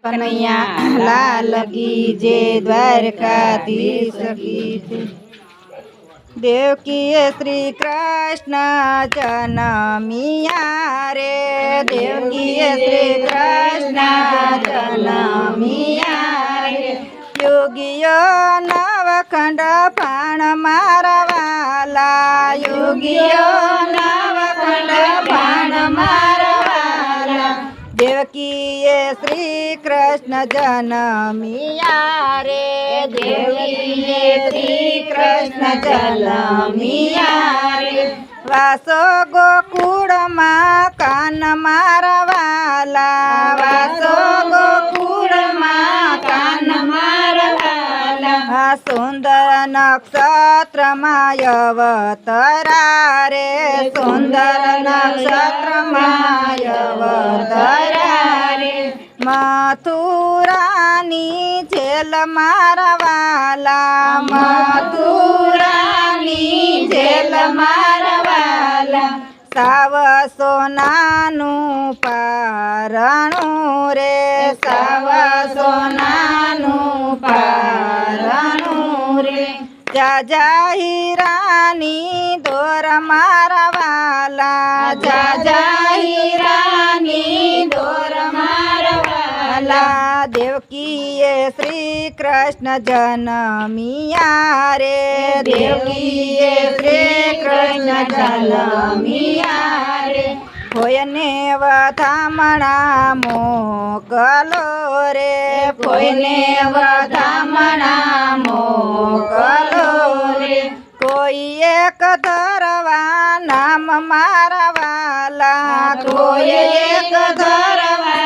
कन्हैया लाल की जय। द्वारकाधीश की जय। देवकी श्री कृष्ण जन्मिया रे। देवकी श्री कृष्ण जन्मिया रे। योगियो नवखंड पाण मारवाला। योगियो नवखंड पाण मारवाला। देवकी श्री कृष्ण जन्मिया रे। देवकी श्री कृष्ण जन्मिया रे। वासो गोकुळ मां कान मारवाला। वासो गोकुळ मां कान मारवाला। सुंदर नक्षत्र मायवतरा रे। सुंदर नक्षत्र मायवतरा रे। मथुरानी जेल मारवाला। मथुरानी जेल मारवाला। साव सोनानु पारणु रे। साव सोनानु पारणु रे। जा हिरानी दोर मारवाला। जा हिरानी दोर मारवाला। देवकी श्री कृष्ण जन्मिया रे। देवकी श्री कृष्ण जन्मिया रे। फोयने वधामणा मोकलो रे। फोयने वधामणा मोकलो रे। कोई एक धरवा नाम मारवाला। कोई एक धरवा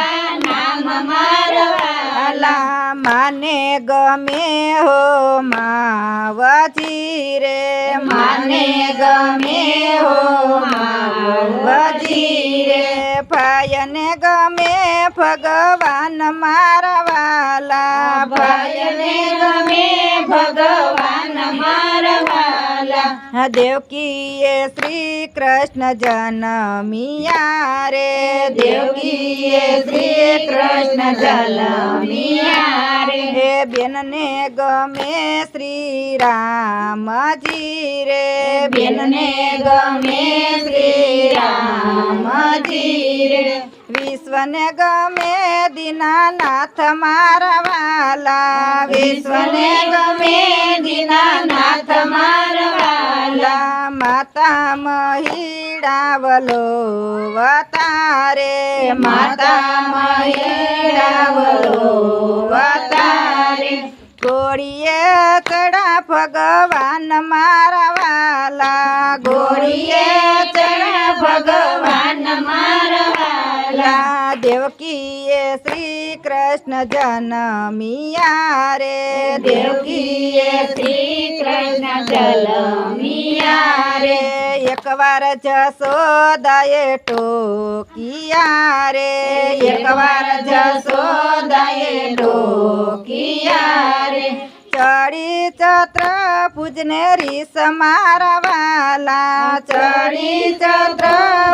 नाम मारवाला। माने गमे हो मावजी रे। माने गमे हो मावजी रे। भयने गमे भगवान मारवाला। भयने गमे भगवान मारवाला। देवकी श्री कृष्ण जन्मिया रे। देवकी श्री कृष्ण जन्मिया रे। हे बेनने गमे श्री राम जी रे। बेनने गमे श्री राम जी रे। विश्वने गमे दीनानाथ मारवाला। विश्वने गमे दीनानाथ मारवाला। माता महिडावलो वतारे। माता महिडावलो वतारे। गोड़िए चढ़ा भगवान मारवाला। गोड़िए चढ़ा भगवान मारवाला। देवकी श्री कृष्ण जन्मिया रे। देवकी श्री कृष्ण जन्मिया रे। एक बार जसोदाए टोकिया रे। एक बार जसोदाए टोकिया रे। चढ़ी चत्र पूजने रीस मारवाला। चढ़ी चत्र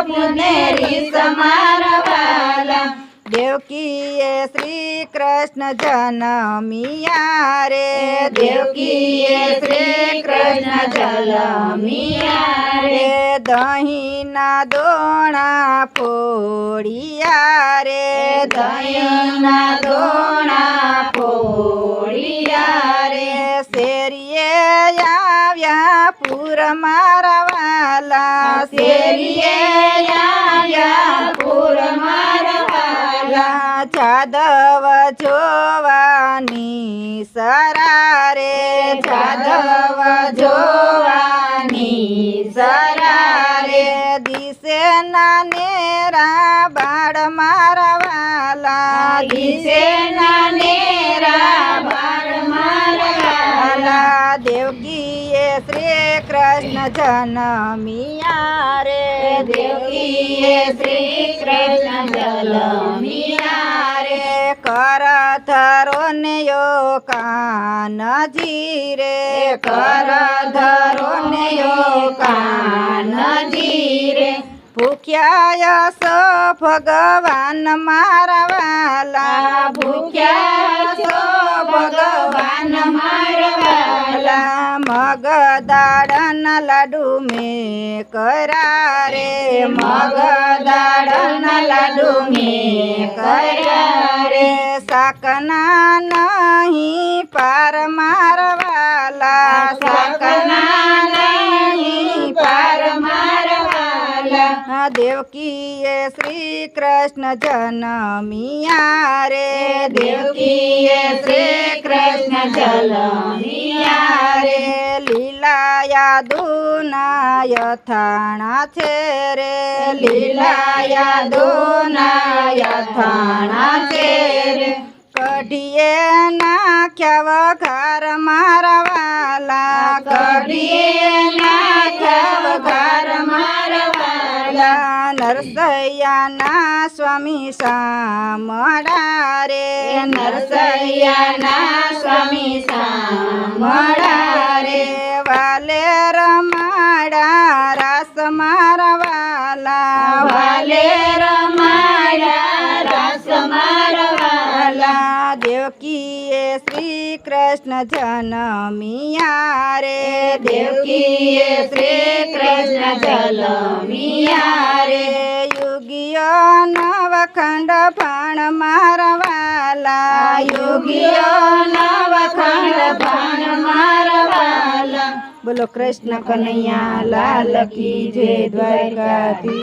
पूजने रीस मारवाला। देवकी श्री कृष्ण जन्मिया रे। देवकी श्री कृष्ण जन्मिया रे। दहीना दोणा फोड़िया रे। दहीना दोणा फोड़िया रे। शेरिये आव्या पूर मारवाला। शेरिये आव्या पूर मारवाला। जादव जोवानी सरारे। जादव जोवानी सरारे। दिसे नानेरा बाड़ मारवाला। दिसे नानेरा बाड़ मारवाला। देवकी श्री कृष्ण जन्मिया रे। देवकी श्री कृष्ण जन्मिया रे। कर धरो ने यो कान जी रे। कर धरो ने यो कान जी रे। ભૂખ્યા છો ભગવાન મારા વાલા ભૂખ્યા છો ભગવાન મારા વાલા મગ દાળના લાડુ મેં કર્યા રે મગ દાળના લાડુ મેં કર્યા રે શાકના નહીં પાર મારા વાલા શાકના નહીં પાર મારા વાલા દેવકીએ શ્રી કૃષ્ણ જન્મિયા રે દેવકીએ શ્રી કૃષ્ણ જન્મિયા રે લીલા યાદુના યથાણા છે રે લીલા યાદોના યથાણા છે રે કઢીએ નાખ્યા વઘાર મારા વાલા કઢીએ નાખ્યા વઘાર મારા વાલા નરસૈયાના સ્વામી સામળા રે નરસૈયાના સ્વામી સામળા રે વાલે રમાડા રાસ મારા વાલા વાલે રમાડા રાસ મારા વાલા દેવકીએ શ્રી કૃષ્ણ જન્મિયા રે દેવકીએ શ્રી કૃષ્ણ જન્મિયા રે યુગીઓ નવખંડ ભાણ મારા વાલા યોગીઓ નવખંડ ભાણ મારા વાલા બોલો કૃષ્ણ કનૈયા લાલ કી જય દ્વારકાધીશ.